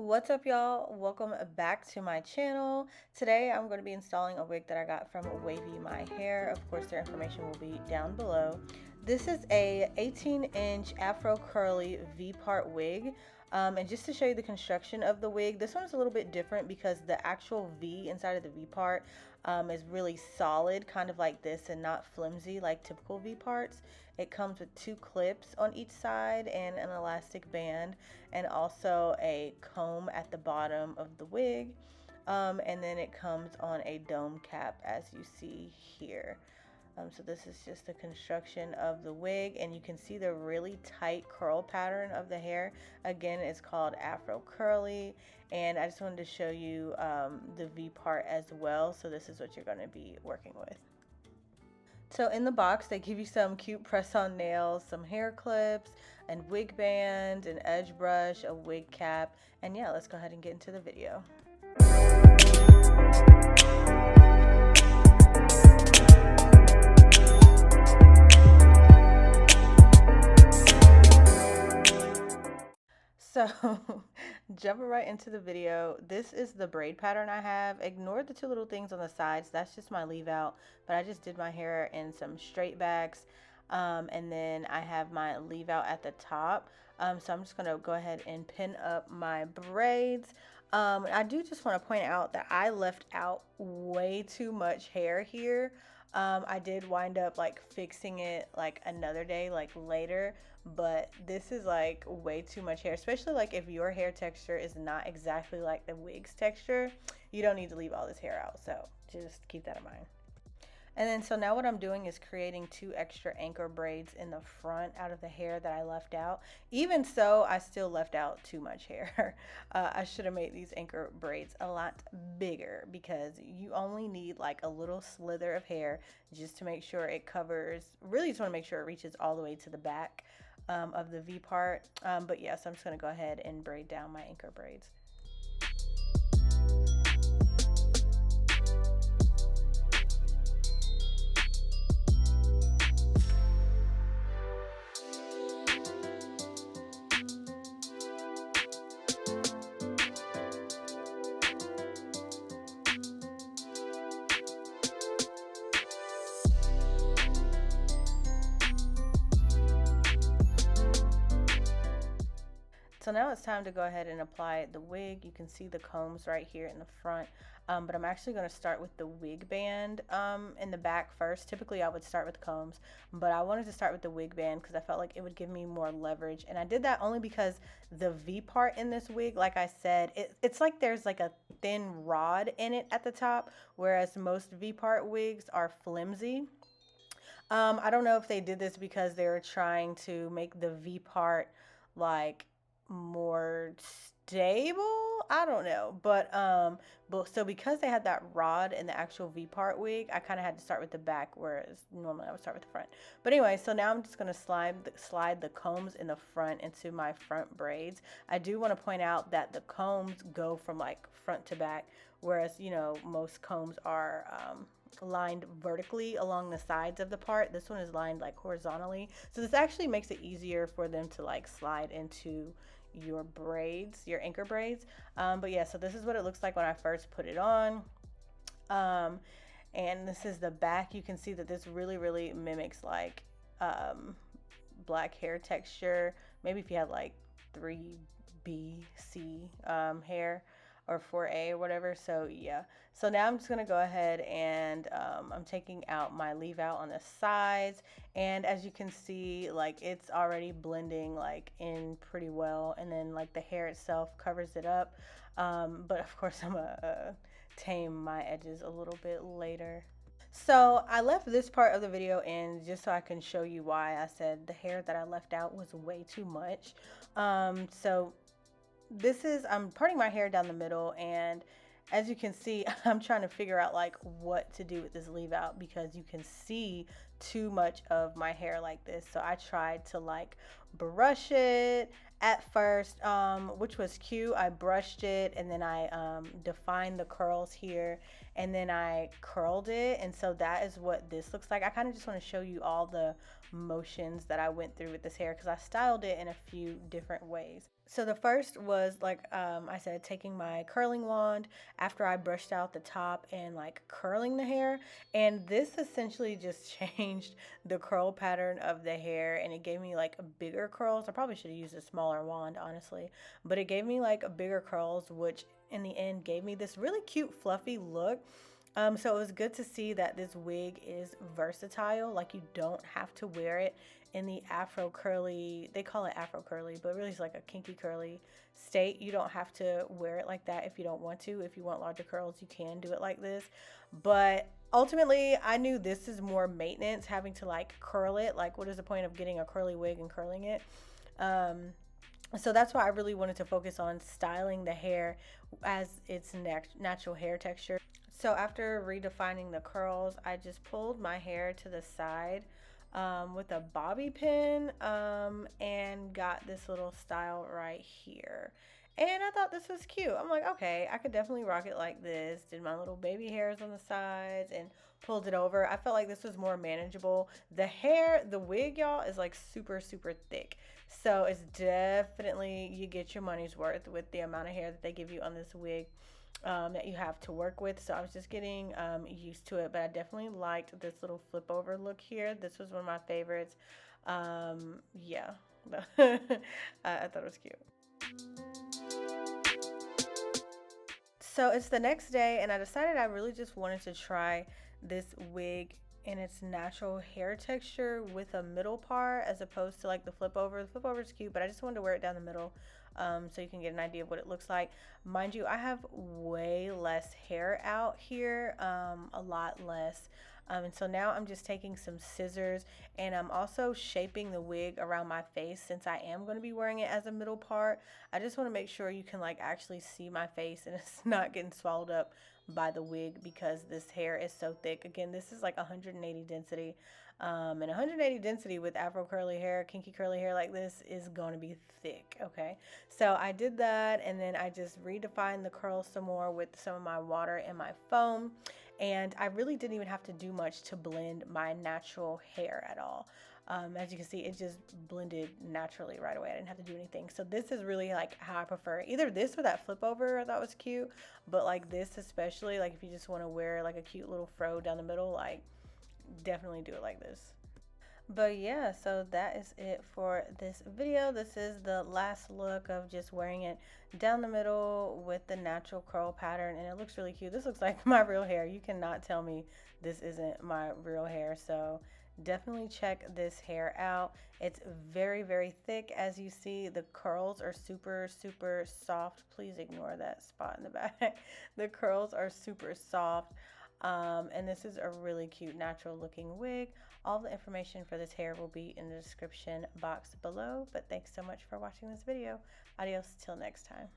What's up, y'all? Welcome back to my channel. Today I'm going to be installing a wig that I got from Wavy My Hair. Of course, their information will be down below. This is a 18-inch Afro curly V-part wig. And just to show you the construction of the wig, this one's a little bit different because the actual V inside of the V part is really solid, kind of like this, and not flimsy like typical V parts. It comes with two clips on each side and an elastic band, and also a comb at the bottom of the wig. And then it comes on a dome cap, as you see here. So this is just the construction of the wig, and you can see the really tight curl pattern of the hair. Again, it's called Afro Curly, and I just wanted to show you the V part as well. So this is what you're going to be working with. So in the box, they give you some cute press-on nails, some hair clips, and wig band, an edge brush, a wig cap, and yeah, let's go ahead and get into the video. So jumping right into the video, this is the braid pattern I have. Ignore the two little things on the sides. That's just my leave out, but I just did my hair in some straight backs. And then I have my leave out at the top. So I'm just going to go ahead and pin up my braids. I do just want to point out that I left out way too much hair here. I did wind up like fixing it like another day, like later, but this is like way too much hair, especially like if your hair texture is not exactly like the wig's texture. You don't need to leave all this hair out, so just keep that in mind. And then so now what I'm doing is creating two extra anchor braids in the front out of the hair that I left out. Even so, I still left out too much hair. I should have made these anchor braids a lot bigger because you only need like a little slither of hair just to make sure it covers, really just want to make sure it reaches all the way to the back of the V part. But yeah, so I'm just going to go ahead and braid down my anchor braids. So now it's time to go ahead and apply the wig. You can see the combs right here in the front, but I'm actually going to start with the wig band in the back first. Typically I would start with combs, but I wanted to start with the wig band because I felt like it would give me more leverage, and I did that only because the V part in this wig, like I said, it's like there's like a thin rod in it at the top, whereas most V part wigs are flimsy. I don't know if they did this because they were trying to make the V part like more stable. I don't know, but so because they had that rod in the actual V part wig, I kind of had to start with the back, whereas normally I would start with the front. But anyway, so now I'm just going to slide the combs in the front into my front braids. I do want to point out that the combs go from like front to back, whereas most combs are lined vertically along the sides of the part. This one is lined like horizontally, so this actually makes it easier for them to like slide into your braids, your anchor braids. But yeah, so this is what it looks like when I first put it on. And this is the back. You can see that this really mimics like black hair texture. Maybe if you had like 3B/C hair, or 4A or whatever. So yeah, so now I'm just gonna go ahead and I'm taking out my leave out on the sides, and as you can see, like it's already blending like in pretty well, and then like the hair itself covers it up, but of course I'm gonna tame my edges a little bit later. So I left this part of the video in just so I can show you why I said the hair that I left out was way too much. So I'm parting my hair down the middle, and as you can see, I'm trying to figure out like what to do with this leave out because you can see too much of my hair like this. So I tried to like brush it at first, which was cute. I brushed it and then I defined the curls here and then I curled it. And so that is what this looks like. I kind of just want to show you all the motions that I went through with this hair because I styled it in a few different ways. So the first was like I said, taking my curling wand after I brushed out the top and like curling the hair. And this essentially just changed the curl pattern of the hair and it gave me like bigger curls. I probably should have used a smaller wand, honestly, but it gave me like bigger curls, which in the end gave me this really cute fluffy look. So it was good to see that this wig is versatile. Like you don't have to wear it in the Afro curly, they call it Afro curly, but really it's like a kinky curly state. You don't have to wear it like that if you don't want to. If you want larger curls, you can do it like this. But ultimately, I knew this is more maintenance, having to like curl it. Like what is the point of getting a curly wig and curling it? So that's why I really wanted to focus on styling the hair as its natural hair texture. So after redefining the curls, I just pulled my hair to the side with a bobby pin and got this little style right here. And I thought this was cute. I'm like, okay, I could definitely rock it like this. Did my little baby hairs on the sides and pulled it over. I felt like this was more manageable. The hair, the wig, y'all, is like super, super thick. So it's definitely, you get your money's worth with the amount of hair that they give you on this wig. That you have to work with. So I was just getting used to it, but I definitely liked this little flip over look here. This was one of my favorites. Yeah, I thought it was cute. So it's the next day and I decided I really just wanted to try this wig in its natural hair texture with a middle part as opposed to like the flip over. The flip over is cute, but I just wanted to wear it down the middle so you can get an idea of what it looks like. Mind you, I have way less hair out here, a lot less. And so now I'm just taking some scissors and I'm also shaping the wig around my face since I am going to be wearing it as a middle part. I just want to make sure you can like actually see my face and it's not getting swallowed up by the wig because this hair is so thick. Again, this is like 180 density. And 180 density with Afro curly hair, kinky curly hair like this is going to be thick, okay? So I did that and then I just redefined the curls some more with some of my water and my foam. And I really didn't even have to do much to blend my natural hair at all. As you can see, it just blended naturally right away. I didn't have to do anything. So this is really like how I prefer it. Either this or that flip over I thought was cute, but like this especially, like if you just want to wear like a cute little fro down the middle, like definitely do it like this. But yeah, so that is it for this video. This is the last look of just wearing it down the middle with the natural curl pattern and it looks really cute. This looks like my real hair. You cannot tell me this isn't my real hair. So definitely check this hair out. It's very, very thick. As you see, the curls are super, super soft. Please ignore that spot in the back. The curls are super soft. And this is a really cute natural looking wig. All the information for this hair will be in the description box below. But thanks so much for watching this video. Adios till next time.